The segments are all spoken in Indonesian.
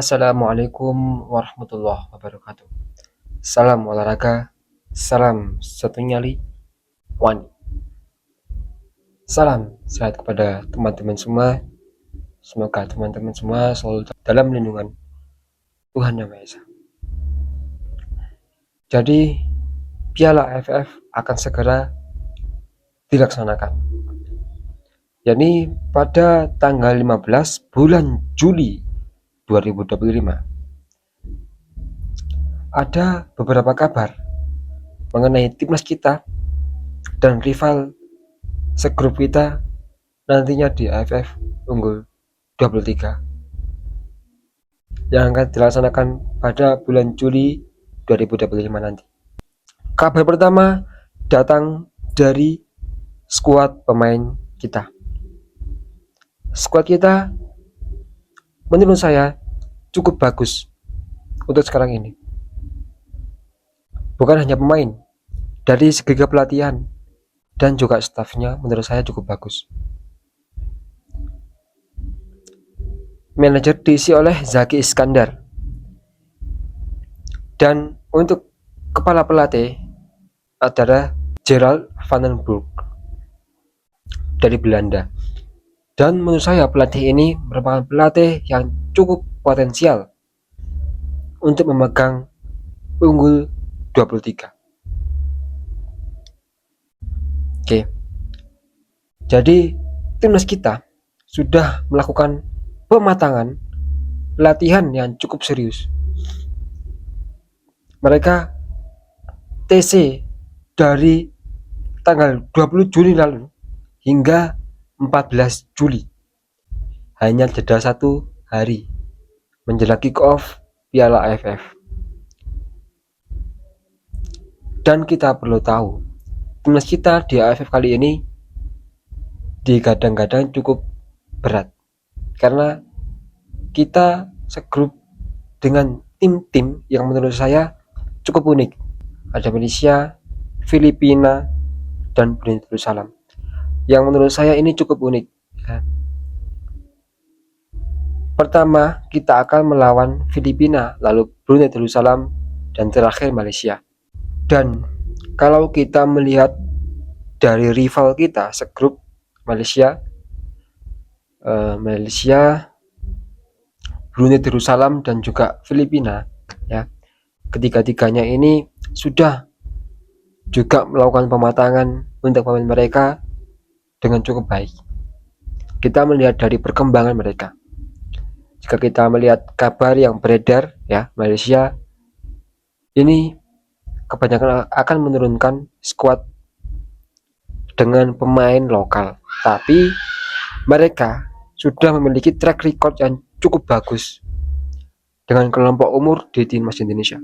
Assalamualaikum warahmatullahi wabarakatuh. Salam olahraga, salam satu nyali, wani. Salam sehat kepada teman-teman semua. Semoga teman-teman semua selalu dalam lindungan Tuhan Yang Maha Esa. Jadi, Piala AFF akan segera dilaksanakan. Yani pada tanggal 15 bulan Juli 2025. Ada beberapa kabar mengenai timnas kita dan rival segrup kita nantinya di AFF Unggul 23 yang akan dilaksanakan pada bulan Juli 2025 nanti. Kabar pertama datang dari skuad pemain kita. Skuad kita menurut saya cukup bagus untuk sekarang ini. Bukan hanya pemain, dari segi pelatihan dan juga stafnya menurut saya cukup bagus. Manajer diisi oleh Zaki Iskandar. Dan untuk kepala pelatih adalah Gerald van den Broek dari Belanda. Dan menurut saya pelatih ini merupakan pelatih yang cukup potensial untuk memegang Unggul 23. Oke. Jadi timnas kita sudah melakukan pematangan latihan yang cukup serius. Mereka TC dari tanggal 20 Juli lalu hingga 14 Juli. Hanya jeda 1 hari menjelang kick off Piala AFF. Dan kita perlu tahu, timnas kita di AFF kali ini digadang-gadang cukup berat. Karena kita segrup dengan tim-tim yang menurut saya cukup unik. Ada Malaysia, Filipina, dan Brunei Darussalam. Yang menurut saya ini cukup unik. Pertama, kita akan melawan Filipina, lalu Brunei Darussalam, dan terakhir Malaysia. Dan kalau kita melihat dari rival kita segrup Malaysia, Brunei Darussalam dan juga Filipina, ya, ketiga-tiganya ini sudah juga melakukan pematangan untuk pemain mereka dengan cukup baik. Kita melihat dari perkembangan mereka. Jika kita melihat kabar yang beredar, ya, Malaysia ini kebanyakan akan menurunkan skuad dengan pemain lokal, tapi mereka sudah memiliki track record yang cukup bagus dengan kelompok umur di timnas Indonesia.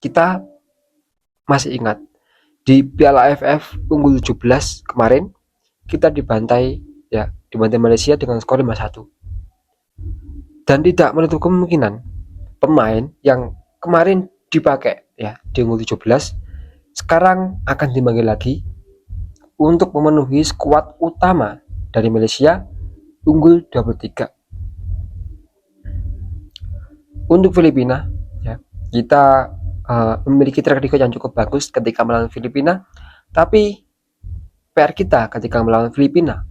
Kita masih ingat di Piala AFF Unggul 17 kemarin kita dibantai Malaysia dengan skor 5-1. Dan tidak menutup kemungkinan pemain yang kemarin dipakai ya di Unggul 17 sekarang akan dipanggil lagi untuk memenuhi skuad utama dari Malaysia Unggul 23. Untuk Filipina, ya, kita memiliki track record yang cukup bagus ketika melawan Filipina, tapi PR kita ketika melawan Filipina,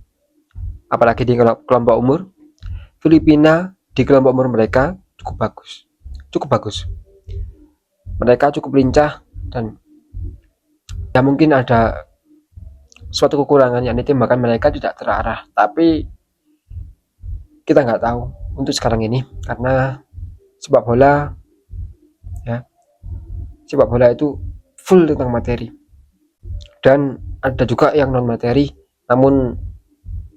apalagi di kelompok umur, Filipina di kelompok umur mereka cukup bagus. Mereka cukup lincah dan ya mungkin ada suatu kekurangan yakni tembakan mereka tidak terarah, tapi kita nggak tahu untuk sekarang ini karena sepak bola itu full tentang materi dan ada juga yang non materi, namun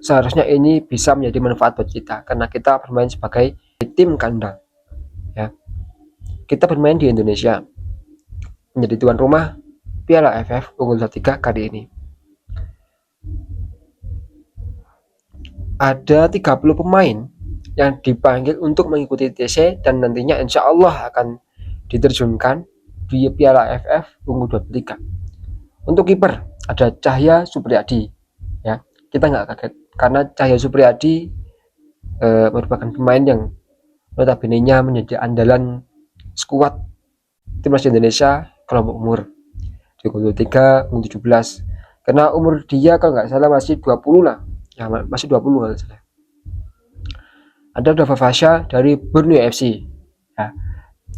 seharusnya ini bisa menjadi manfaat buat kita karena kita bermain sebagai tim kandang, ya. Kita bermain di Indonesia menjadi tuan rumah Piala AFF Unggul 3 kali ini. Ada 30 pemain yang dipanggil untuk mengikuti TC dan nantinya insya Allah akan diterjunkan di Piala AFF Unggul 23. Untuk kiper ada Cahya Supriyadi, ya. Kita nggak kaget karena Cahya Supriyadi merupakan pemain yang notabene-nya menjadi andalan skuad timnas Indonesia kelompok umur di U23, U17. Karena umur dia kalau nggak salah masih 20 lah, ya masih 20 kalau salah. Ada Dava Fasha dari Borneo FC. Ya,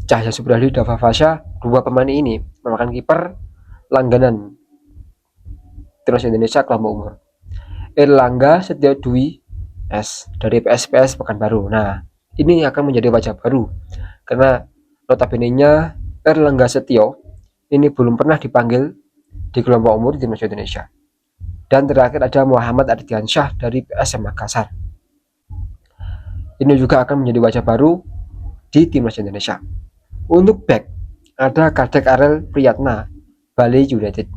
Cahya Supriyadi, Dava Fasha, dua pemain ini merupakan kiper langganan timnas Indonesia kelompok umur. Erlangga Setia Dwi S dari PSPS Pekanbaru. Nah, ini akan menjadi wajah baru karena notabene-nya Erlangga Setio ini belum pernah dipanggil di kelompok umur di timnas Indonesia. Dan terakhir ada Muhammad Ardiansyah dari PSM Makassar. Ini juga akan menjadi wajah baru di timnas Indonesia. Untuk back ada Kadek Arel Priyatna, Bali United.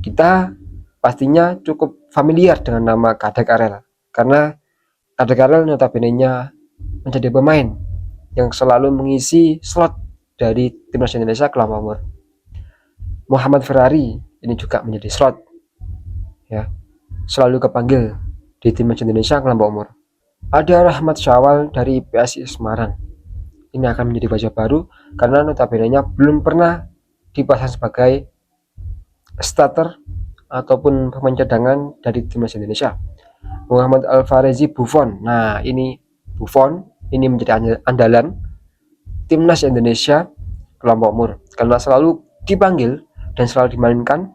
Kita pastinya cukup familiar dengan nama Kadek Arel karena Kadek Arel notabene-nya menjadi pemain yang selalu mengisi slot dari timnas Indonesia kelompok umur. Muhammad Ferrari ini juga menjadi slot, ya, selalu kepanggil di timnas Indonesia kelompok umur. Ada Rahmat Syawal dari PSIS Semarang. Ini akan menjadi wajah baru karena notabene-nya belum pernah dipasang sebagai starter ataupun pemain cadangan dari timnas Indonesia. Muhammad Alfarezi Buffon. Nah, ini Buffon ini menjadi andalan timnas Indonesia kelompok umur karena selalu dipanggil dan selalu dimainkan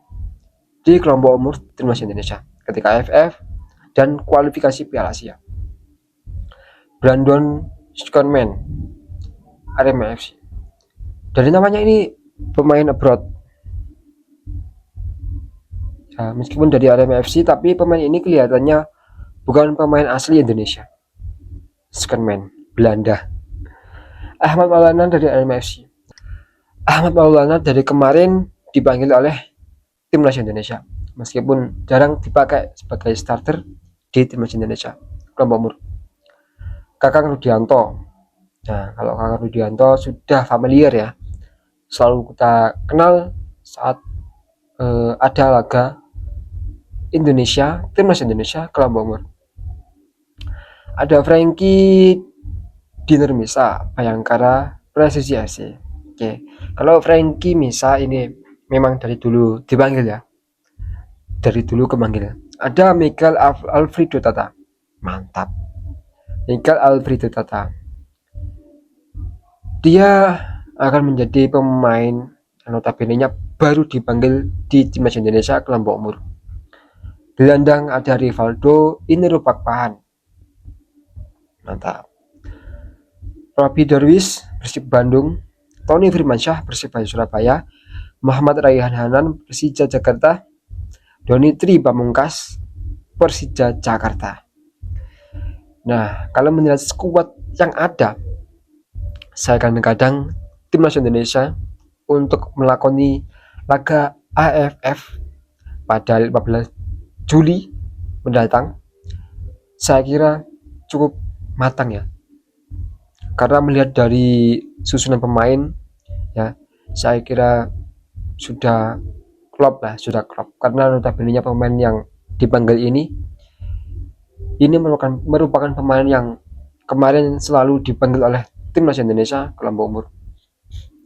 di kelompok umur timnas Indonesia ketika AFF dan kualifikasi Piala Asia. Brandon Skonman, Arema FC. Dari namanya ini pemain abroad. Ya, meskipun dari Arema FC, tapi pemain ini kelihatannya bukan pemain asli Indonesia. Skonman, Belanda. Ahmad Maulana dari Arema FC. Ahmad Maulana dari kemarin dipanggil oleh timnas Indonesia, meskipun jarang dipakai sebagai starter di timnas Indonesia kelompok umur. Kakang Rudianto. Nah, kalau Kakang Rudianto sudah familiar ya, selalu kita kenal saat ada laga Indonesia, timnas Indonesia kelompok umur. Ada Frankie Dinurmisa, Bayangkara Presisi FC. Oke, kalau Frankie Misa ini memang dari dulu dipanggil ya, dari dulu kemanggil. Ada Michael Alfredo Tata, mantap. Michael Alfredo Tata. Dia akan menjadi pemain notabene-nya baru dipanggil di timnas Indonesia kelompok umur. Gelandang ada Rivaldo Inirupakpahan, mantap. Robi Darwis Persib Bandung, Tony Firmansyah Persibaya Surabaya, Muhammad Raihan Hanan Persija Jakarta, Doni Tri Pamungkas Persija Jakarta. Nah, kalau melihat skuad yang ada, saya kadang-kadang timnas Indonesia untuk melakoni laga AFF pada 15 Juli mendatang, saya kira cukup matang ya. Karena melihat dari susunan pemain, ya, saya kira sudah klop. Karena notabene-nya pemain yang dipanggil ini merupakan pemain yang kemarin selalu dipanggil oleh timnas Indonesia kelompok umur,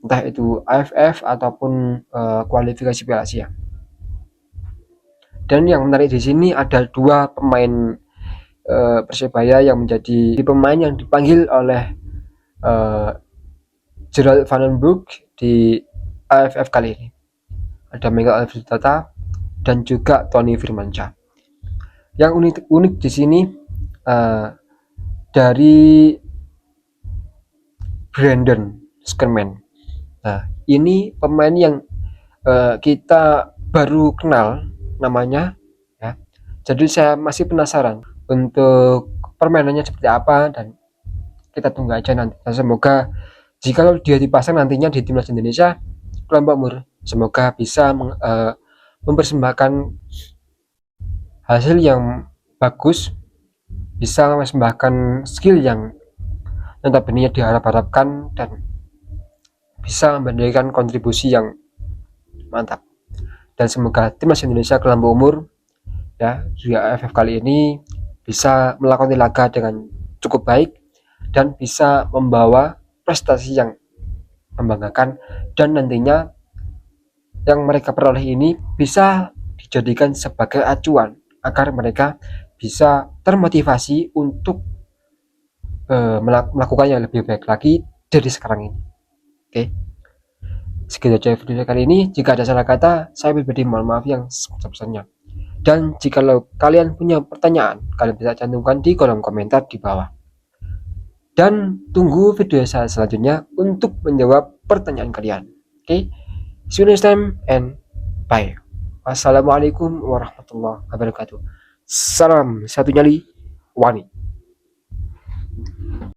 entah itu AFF ataupun kualifikasi Piala Asia. Dan yang menarik di sini ada dua pemain Persebaya yang menjadi pemain yang dipanggil oleh Gerald Van den Broek di AFF kali ini. Ada Michael Alfredo Tata dan juga Tony Firmansyah. Yang unik di sini dari Brandon Skonman. Nah, ini pemain yang kita baru kenal namanya, ya. Jadi saya masih penasaran untuk permainannya seperti apa dan kita tunggu aja nanti. Dan semoga jika dia dipasang nantinya di timnas Indonesia kelompok umur, semoga bisa mempersembahkan hasil yang bagus, bisa mempersembahkan skill yang notabene diharap-harapkan dan bisa memberikan kontribusi yang mantap. Dan semoga timnas Indonesia kelompok umur, ya, di AFF kali ini bisa melakoni laga dengan cukup baik dan bisa membawa prestasi yang membanggakan, dan nantinya yang mereka peroleh ini bisa dijadikan sebagai acuan agar mereka bisa termotivasi untuk melakukan yang lebih baik lagi dari sekarang ini. Oke, segitu aja video kali ini. Jika ada salah kata, saya pribadi mohon maaf yang sebesar-besarnya. Dan jika kalian punya pertanyaan, kalian bisa cantumkan di kolom komentar di bawah. Dan tunggu video saya selanjutnya untuk menjawab pertanyaan kalian. Oke, see you next time and bye. Wassalamualaikum warahmatullahi wabarakatuh. Salam satu nyali Wani.